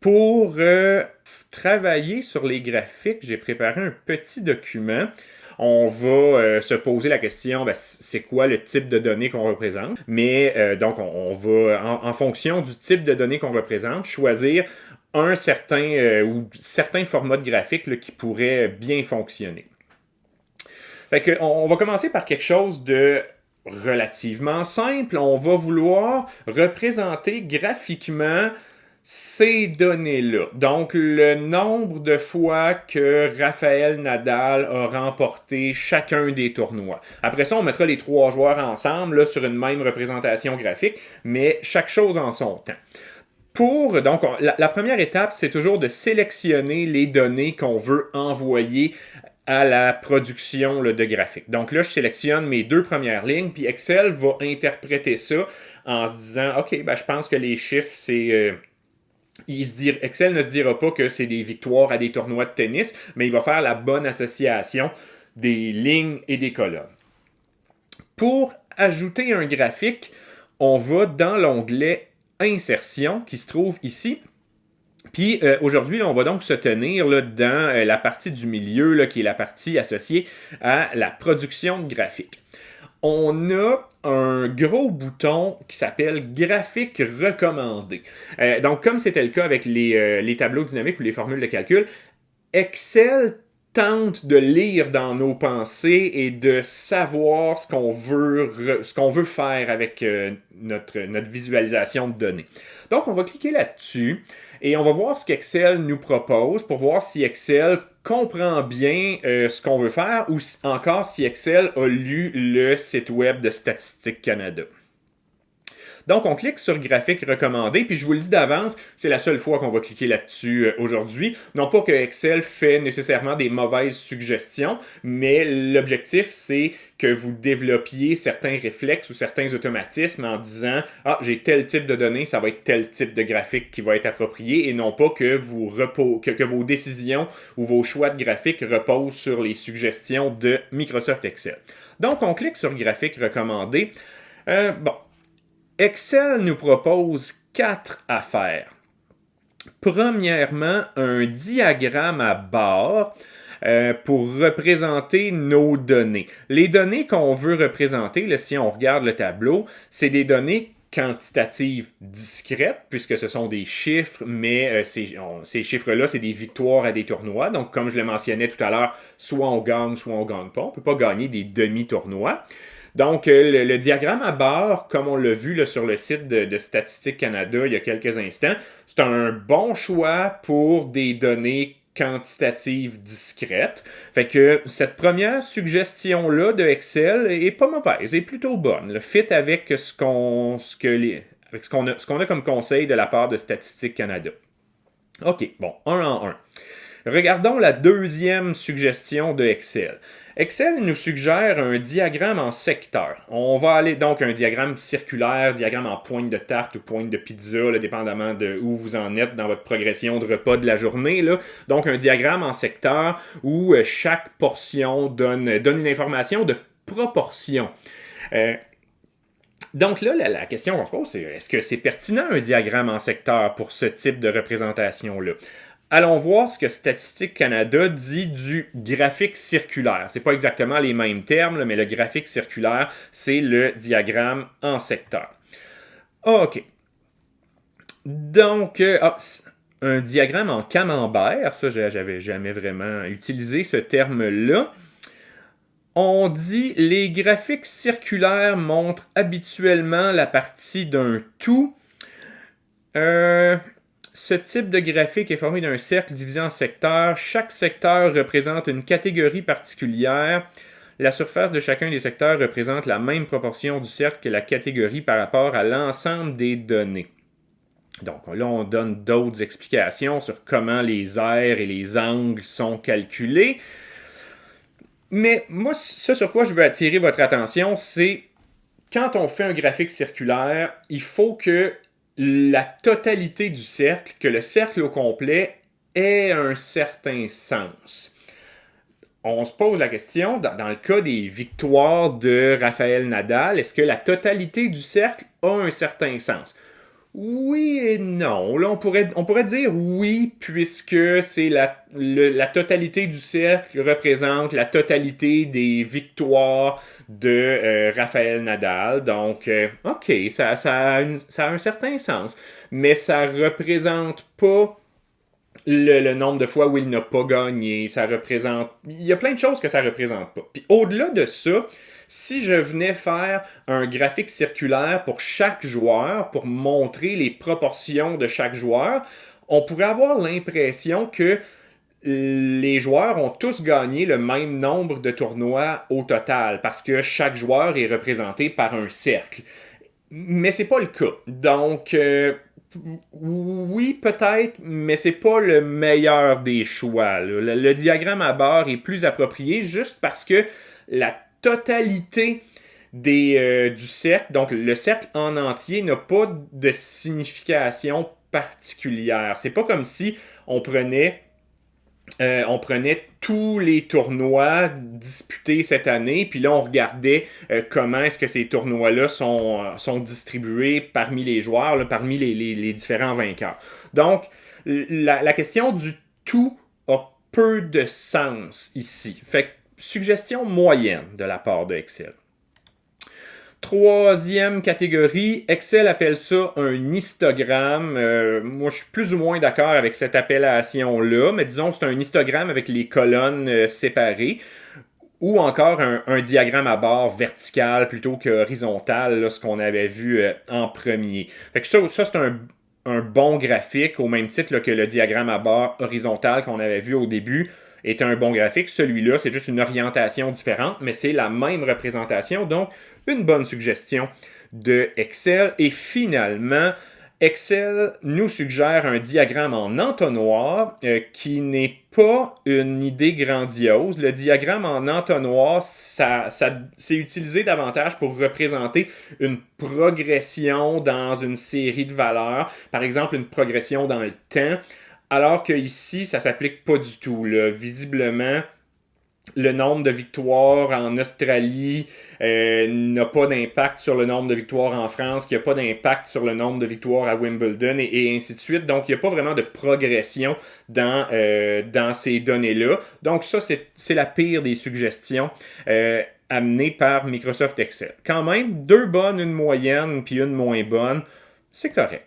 Pour travailler sur les graphiques, j'ai préparé un petit document. On va se poser la question, c'est quoi le type de données qu'on représente? Mais donc, on va, en fonction du type de données qu'on représente, choisir un certain ou certains formats de graphiques là, qui pourraient bien fonctionner. Fait que, on va commencer par quelque chose de relativement simple. On va vouloir représenter graphiquement ces données-là. Donc, le nombre de fois que Rafael Nadal a remporté chacun des tournois. Après ça, on mettra les trois joueurs ensemble là, sur une même représentation graphique, mais chaque chose en son temps. Donc, la première étape, c'est toujours de sélectionner les données qu'on veut envoyer à la production là, de graphiques. Donc là, je sélectionne mes deux premières lignes, puis Excel va interpréter ça en se disant, OK, je pense que les chiffres, c'est... Excel ne se dira pas que c'est des victoires à des tournois de tennis, mais il va faire la bonne association des lignes et des colonnes. Pour ajouter un graphique, on va dans l'onglet Insertion qui se trouve ici. Puis aujourd'hui, là, on va donc se tenir là, dans la partie du milieu, là, qui est la partie associée à la production de graphiques. On a un gros bouton qui s'appelle graphique recommandé. Donc, comme c'était le cas avec les tableaux dynamiques ou les formules de calcul, Excel tente de lire dans nos pensées et de savoir ce qu'on veut faire avec notre visualisation de données. Donc, on va cliquer là-dessus et on va voir ce qu'Excel nous propose pour voir si Excel comprend bien ce qu'on veut faire ou encore si Excel a lu le site web de Statistique Canada. Donc, on clique sur graphique recommandé, puis je vous le dis d'avance, c'est la seule fois qu'on va cliquer là-dessus aujourd'hui. Non pas que Excel fait nécessairement des mauvaises suggestions, mais l'objectif, c'est que vous développiez certains réflexes ou certains automatismes en disant « Ah, j'ai tel type de données, ça va être tel type de graphique qui va être approprié » et non pas que vos décisions ou vos choix de graphique reposent sur les suggestions de Microsoft Excel. Donc, on clique sur graphique recommandé. Excel nous propose 4 affaires. Premièrement, un diagramme à barres pour représenter nos données. Les données qu'on veut représenter, là, si on regarde le tableau, c'est des données quantitatives discrètes, puisque ce sont des chiffres, mais ces chiffres-là, c'est des victoires à des tournois. Donc, comme je le mentionnais tout à l'heure, soit on gagne pas. On ne peut pas gagner des demi-tournois. Donc, le diagramme à barres, comme on l'a vu là, sur le site de Statistique Canada il y a quelques instants, c'est un bon choix pour des données quantitatives discrètes. Fait que cette première suggestion-là de Excel est pas mauvaise, est plutôt bonne. Le fit avec ce qu'on a comme conseil de la part de Statistique Canada. OK, bon, un en un. Regardons la deuxième suggestion de Excel. Excel nous suggère un diagramme en secteur. On va aller donc un diagramme circulaire, diagramme en pointe de tarte ou pointe de pizza, là, dépendamment de où vous en êtes dans votre progression de repas de la journée. Là. Donc un diagramme en secteur où chaque portion donne une information de proportion. Donc là, la question qu'on se pose, c'est est-ce que c'est pertinent un diagramme en secteur pour ce type de représentation-là? Allons voir ce que Statistique Canada dit du graphique circulaire. C'est pas exactement les mêmes termes, là, mais le graphique circulaire, c'est le diagramme en secteur. OK. Donc, un diagramme en camembert, ça, j'avais jamais vraiment utilisé ce terme-là. On dit les graphiques circulaires montrent habituellement la partie d'un tout. Ce type de graphique est formé d'un cercle divisé en secteurs. Chaque secteur représente une catégorie particulière. La surface de chacun des secteurs représente la même proportion du cercle que la catégorie par rapport à l'ensemble des données. Donc là, on donne d'autres explications sur comment les aires et les angles sont calculés. Mais moi, ce sur quoi je veux attirer votre attention, c'est quand on fait un graphique circulaire, il faut que la totalité du cercle, que le cercle au complet ait un certain sens. On se pose la question, dans le cas des victoires de Rafael Nadal, est-ce que la totalité du cercle a un certain sens? Oui et non. Là, on pourrait dire oui, puisque c'est la totalité du cercle représente la totalité des victoires de Rafael Nadal. Donc, OK, ça a un certain sens. Mais ça représente pas le nombre de fois où il n'a pas gagné, ça représente... Il y a plein de choses que ça représente pas. Puis au-delà de ça, si je venais faire un graphique circulaire pour chaque joueur, pour montrer les proportions de chaque joueur, on pourrait avoir l'impression que les joueurs ont tous gagné le même nombre de tournois au total, parce que chaque joueur est représenté par un cercle. Mais c'est pas le cas. Donc, oui, peut-être, mais c'est pas le meilleur des choix. Le diagramme à barre est plus approprié juste parce que la totalité du cercle, donc le cercle en entier, n'a pas de signification particulière. C'est pas comme si on prenait tous les tournois disputés cette année, puis là, on regardait comment est-ce que ces tournois-là sont distribués parmi les joueurs, là, parmi les différents vainqueurs. Donc, la question du tout a peu de sens ici. Fait que, suggestion moyenne de la part de Excel. Troisième catégorie, Excel appelle ça un histogramme. Moi, je suis plus ou moins d'accord avec cette appellation-là, mais disons que c'est un histogramme avec les colonnes séparées, ou encore un diagramme à barre vertical plutôt qu'horizontal, là, ce qu'on avait vu en premier. Fait que ça c'est un bon graphique, au même titre là, que le diagramme à barre horizontal qu'on avait vu au début était un bon graphique. Celui-là, c'est juste une orientation différente, mais c'est la même représentation, donc une bonne suggestion de Excel. Et finalement, Excel nous suggère un diagramme en entonnoir qui n'est pas une idée grandiose. Le diagramme en entonnoir, c'est utilisé davantage pour représenter une progression dans une série de valeurs, par exemple une progression dans le temps, alors que ici, ça s'applique pas du tout. Là. Visiblement, le nombre de victoires en Australie n'a pas d'impact sur le nombre de victoires en France, qui n'a pas d'impact sur le nombre de victoires à Wimbledon, et ainsi de suite. Donc, il n'y a pas vraiment de progression dans ces données-là. Donc, ça, c'est la pire des suggestions amenées par Microsoft Excel. Quand même, 2 bonnes, une moyenne, puis une moins bonne, c'est correct.